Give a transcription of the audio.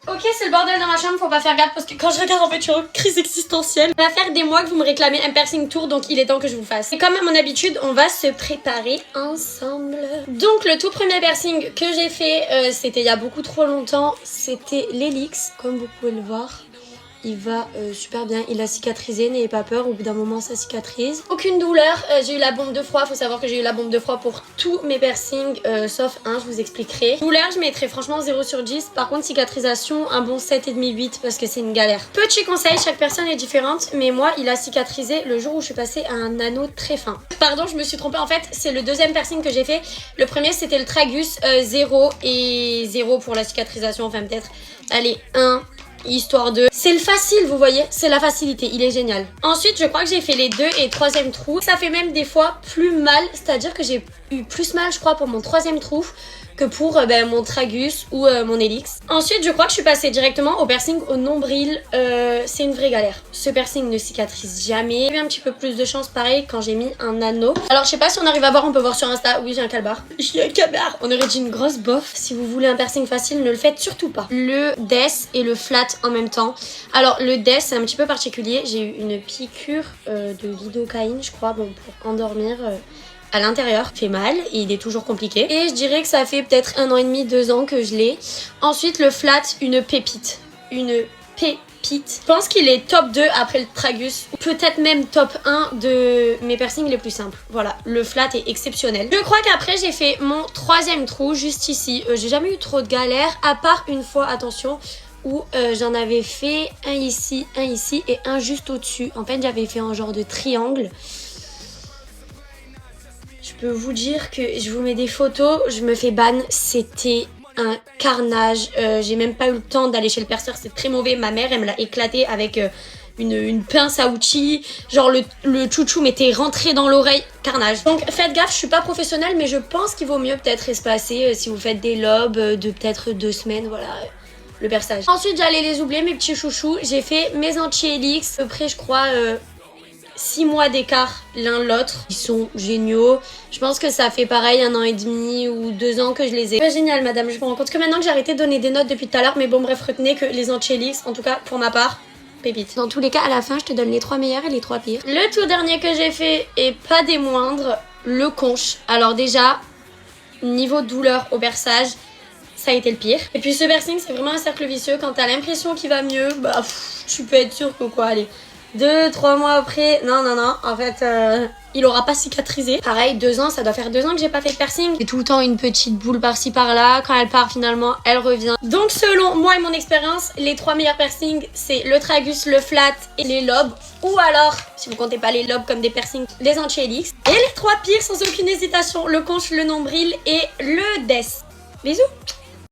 Ok, c'est le bordel dans ma chambre, faut pas faire gaffe parce que quand je regarde en fait je suis en crise existentielle. Ça va faire des mois que vous me réclamez un piercing tour, donc il est temps que je vous fasse. Et comme à mon habitude, on va se préparer ensemble. Donc le tout premier piercing que j'ai fait, c'était il y a beaucoup trop longtemps, c'était l'Helix, comme vous pouvez le voir. Il va super bien, il a cicatrisé, n'ayez pas peur, au bout d'un moment ça cicatrise. Aucune douleur, j'ai eu la bombe de froid, faut savoir que j'ai eu la bombe de froid pour tous mes piercings, sauf un, je vous expliquerai. Douleur, je mettrai franchement 0 sur 10, par contre cicatrisation, un bon 7,5-8 parce que c'est une galère. Petit conseil, chaque personne est différente, mais moi il a cicatrisé le jour où je suis passée à un anneau très fin. Pardon, je me suis trompée, en fait c'est le deuxième piercing que j'ai fait. Le premier c'était le tragus, 0 et 0 pour la cicatrisation, enfin peut-être, allez 1. Histoire de... C'est le facile, vous voyez, c'est la facilité, il est génial. Ensuite, je crois que j'ai fait les 2 et 3e trous. Ça fait même des fois plus mal, c'est-à-dire que j'ai eu plus mal, je crois, pour mon 3e trou que pour mon tragus ou mon Helix. Ensuite, je crois que je suis passée directement au piercing au nombril. C'est une vraie galère. Ce piercing ne cicatrise jamais. J'ai eu un petit peu plus de chance, pareil, quand j'ai mis un anneau. Alors, je sais pas si on arrive à voir, on peut voir sur Insta. Oui, j'ai un calbar. J'ai un calbar. On aurait dit une grosse bof. Si vous voulez un piercing facile, ne le faites surtout pas. Le death et le flat en même temps. Alors, le death, c'est un petit peu particulier. J'ai eu une piqûre de lidocaïne, je crois, bon, pour endormir... à l'intérieur, fait mal et il est toujours compliqué. Et je dirais que ça fait peut-être 1 an et demi, 2 ans que je l'ai. Ensuite le flat, une pépite. Une pépite. Je pense qu'il est top 2 après le tragus. Peut-être même top 1 de mes piercings les plus simples. Voilà, le flat est exceptionnel. Je crois qu'après j'ai fait mon 3e trou juste ici. J'ai jamais eu trop de galères à part une fois, attention, où j'en avais fait un ici et un juste au-dessus. En fait j'avais fait un genre de triangle. Je peux vous dire que je vous mets des photos, je me fais ban, c'était un carnage. J'ai même pas eu le temps d'aller chez le perceur, c'est très mauvais. Ma mère, elle me l'a éclaté avec une pince à outils. Genre le chouchou m'était rentré dans l'oreille, carnage. Donc faites gaffe, je suis pas professionnelle, mais je pense qu'il vaut mieux peut-être espacer si vous faites des lobes de peut-être 2 semaines, voilà. Le perçage. Ensuite j'allais les oublier, mes petits chouchous. J'ai fait mes anti-Helix, à peu près je crois... 6 mois d'écart l'un l'autre. Ils sont géniaux. Je pense que ça fait pareil 1 an et demi ou 2 ans que je les ai. C'est génial madame, je me rends compte que maintenant que j'ai arrêté de donner des notes depuis tout à l'heure. Mais bon bref, retenez que les anti-Helix, en tout cas pour ma part, pépite. Dans tous les cas, à la fin, je te donne les 3 meilleurs et les 3 pires. Le tout dernier que j'ai fait, et pas des moindres, le conche. Alors déjà, niveau douleur au berçage, ça a été le pire. Et puis ce piercing, c'est vraiment un cercle vicieux. Quand t'as l'impression qu'il va mieux, bah tu peux être sûr que quoi, allez... 2-3 mois après, non, en fait, il aura pas cicatrisé. Pareil, 2 ans, ça doit faire 2 ans que j'ai pas fait de piercing. J'ai tout le temps une petite boule par-ci par-là. Quand elle part, finalement, elle revient. Donc, selon moi et mon expérience, les 3 meilleurs piercings, c'est le tragus, le flat et les lobes. Ou alors, si vous comptez pas les lobes comme des piercings, les anti-Helix. Et les 3 pires, sans aucune hésitation, le conche, le nombril et le death. Bisous!